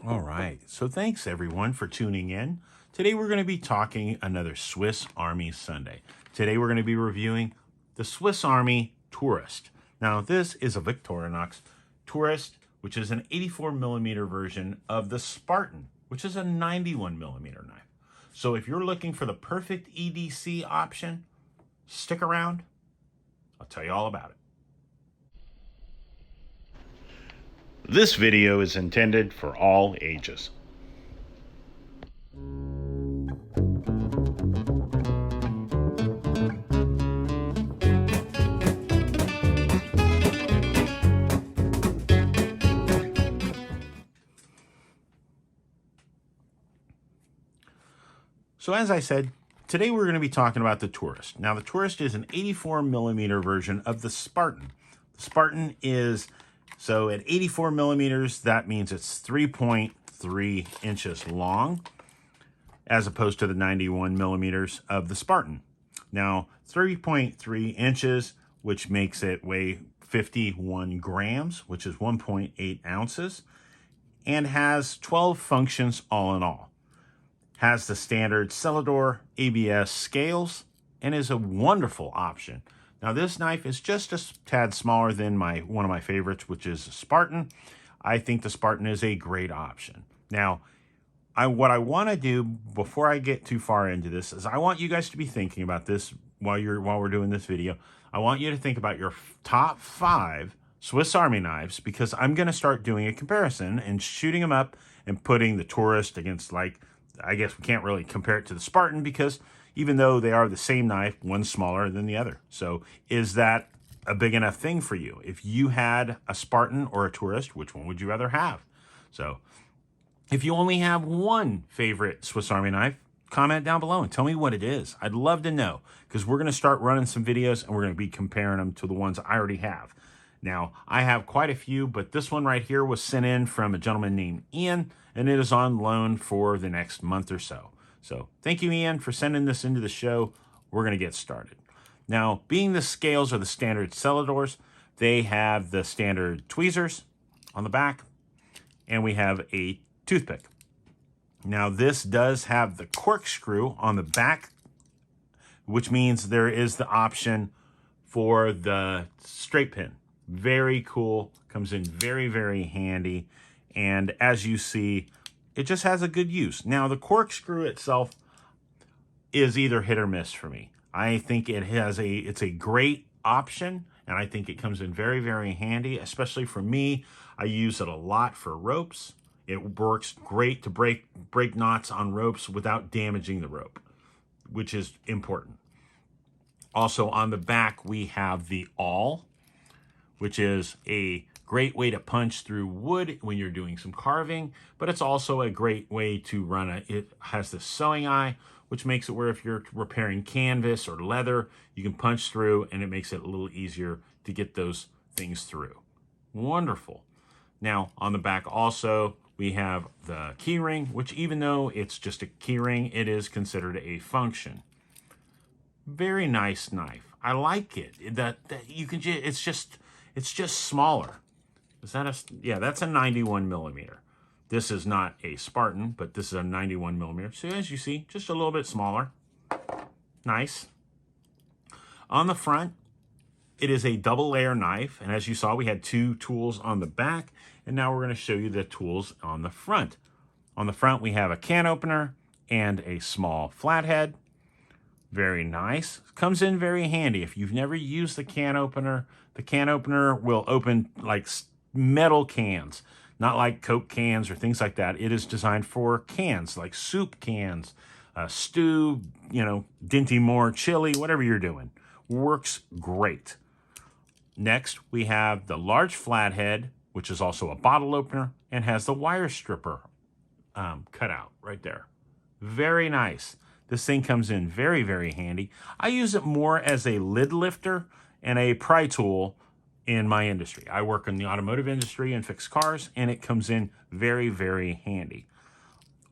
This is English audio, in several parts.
All right, so thanks everyone for tuning in. Today we're going to be talking another Swiss Army Sunday. Today we're going to be reviewing the Swiss Army Tourist. Now this is a Victorinox Tourist, which is an 84mm version of the Spartan, which is a 91mm knife. So if you're looking for the perfect EDC option, stick around. I'll tell you all about it. This video is intended for all ages. So as I said, today we're going to be talking about the Tourist. Now the Tourist is an 84mm version of the Spartan. The Spartan is, so at 84mm, that means it's 3.3 inches long, as opposed to the 91mm of the Spartan. Now 3.3 inches, which makes it weigh 51 grams, which is 1.8 ounces, and has 12 functions all in all. Has the standard Celador ABS scales and is a wonderful option. Now this knife is just a tad smaller than one of my favorites, which is a Spartan. I think the Spartan is a great option. Now, what I want to do before I get too far into this is I want you guys to be thinking about this while we're doing this video. I want you to think about your top 5 Swiss Army knives, because I'm going to start doing a comparison and shooting them up and putting the Tourist against, like, I guess we can't really compare it to the Spartan because even though they are the same knife, one's smaller than the other. So is that a big enough thing for you? If you had a Spartan or a Tourist, which one would you rather have? So if you only have one favorite Swiss Army knife, comment down below and tell me what it is. I'd love to know, because we're going to start running some videos and we're going to be comparing them to the ones I already have. Now, I have quite a few, but this one right here was sent in from a gentleman named Ian, and it is on loan for the next month or so. So thank you, Ian, for sending this into the show. We're going to get started. Now, being the scales are the standard Celadors, they have the standard tweezers on the back, and we have a toothpick. Now, this does have the corkscrew on the back, which means there is the option for the straight pin. Very cool, comes in very, very handy, and as you see, it just has a good use. Now, the corkscrew itself is either hit or miss for me. I think it's a great option, and I think it comes in very, very handy, especially for me. I use it a lot for ropes. It works great to break knots on ropes without damaging the rope, which is important. Also, on the back, we have the awl, which is a great way to punch through wood when you're doing some carving, but it's also a great way to run it has the sewing eye, which makes it where if you're repairing canvas or leather, you can punch through and it makes it a little easier to get those things through. Wonderful. Now, on the back also, we have the key ring, which even though it's just a key ring, it is considered a function. Very nice knife. I like it. That you can just, it's just smaller. Is that yeah, that's a 91mm. This is not a Spartan, but this is a 91mm. So as you see, just a little bit smaller. Nice. On the front, it is a double layer knife. And as you saw, we had 2 tools on the back. And now we're going to show you the tools on the front. On the front, we have a can opener and a small flathead. Very nice. Comes in very handy. If you've never used the can opener will open like metal cans, not like Coke cans or things like that. It is designed for cans, like soup cans, stew, Dinty Moore chili, whatever you're doing. Works great. Next, we have the large flathead, which is also a bottle opener and has the wire stripper cut out right there. Very nice. This thing comes in very, very handy. I use it more as a lid lifter and a pry tool in my industry. I work in the automotive industry and fix cars, and it comes in very, very handy.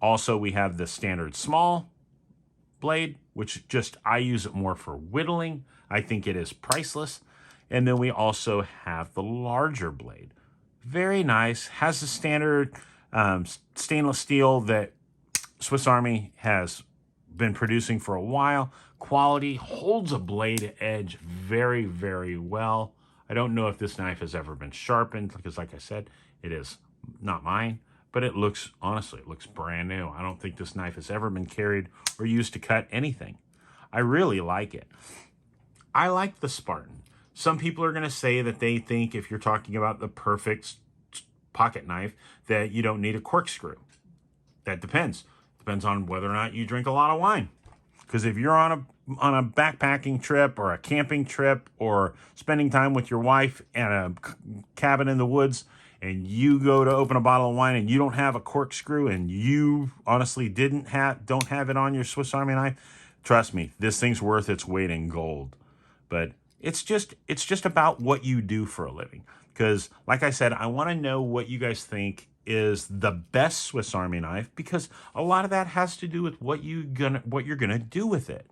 Also, we have the standard small blade, which I use it more for whittling. I think it is priceless. And then we also have the larger blade. Very nice. Has the standard stainless steel that Swiss Army has been producing for a while. Quality, holds a blade edge very, very well. I don't know if this knife has ever been sharpened because, like I said, it is not mine, but it looks, honestly, it looks brand new. I don't think this knife has ever been carried or used to cut anything. I really like it. I like the Spartan. Some people are going to say that they think if you're talking about the perfect pocket knife that you don't need a corkscrew. That depends. Depends on whether or not you drink a lot of wine. Because if you're on a backpacking trip or a camping trip or spending time with your wife at a cabin in the woods and you go to open a bottle of wine and you don't have a corkscrew and you honestly don't have it on your Swiss Army knife, trust me, this thing's worth its weight in gold. But it's just about what you do for a living. Because like I said, I want to know what you guys think is the best Swiss Army knife, because a lot of that has to do with what you're gonna do with it.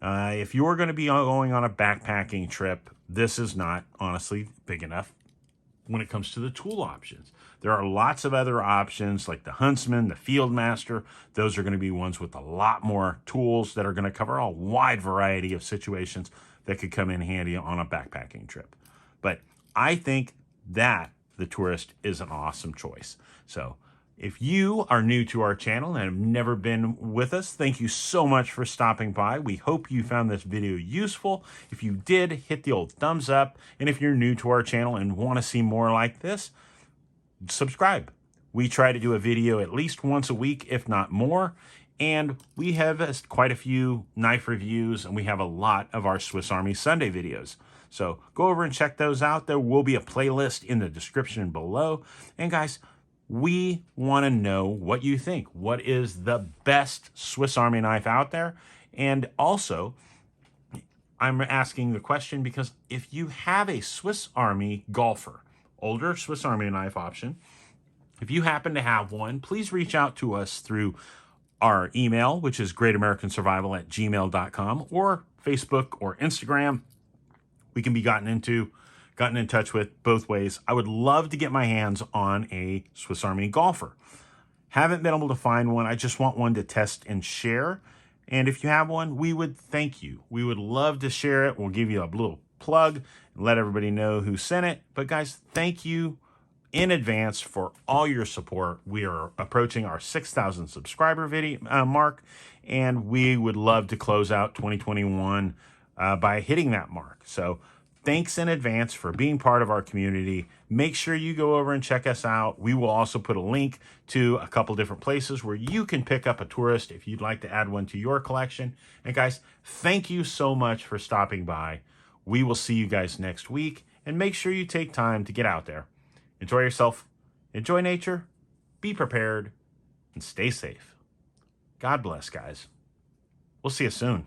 If you're gonna be going on a backpacking trip, this is not honestly big enough when it comes to the tool options. There are lots of other options like the Huntsman, the Fieldmaster. Those are going to be ones with a lot more tools that are going to cover a wide variety of situations that could come in handy on a backpacking trip. But I think that the Tourist is an awesome choice. So if you are new to our channel and have never been with us, thank you so much for stopping by. We hope you found this video useful. If you did, hit the old thumbs up. And if you're new to our channel and want to see more like this, subscribe. We try to do a video at least once a week, if not more. And we have quite a few knife reviews, and we have a lot of our Swiss Army Sunday videos. So go over and check those out. There will be a playlist in the description below. And guys, we want to know what you think. What is the best Swiss Army knife out there? And also, I'm asking the question because if you have a Swiss Army golfer, older Swiss Army knife option, if you happen to have one, please reach out to us through our email, which is greatamericansurvival@gmail.com, or Facebook or Instagram. We can be gotten in touch with both ways. I would love to get my hands on a Swiss Army golfer. Haven't been able to find one. I just want one to test and share. And if you have one, we would thank you. We would love to share it. We'll give you a little plug and let everybody know who sent it. But guys, thank you in advance for all your support. We are approaching our 6,000 subscriber mark, and we would love to close out 2021 by hitting that mark. So thanks in advance for being part of our community. Make sure you go over and check us out. We will also put a link to a couple different places where you can pick up a Tourist if you'd like to add one to your collection. And guys, thank you so much for stopping by. We will see you guys next week, and make sure you take time to get out there. Enjoy yourself, enjoy nature, be prepared, and stay safe. God bless, guys. We'll see you soon.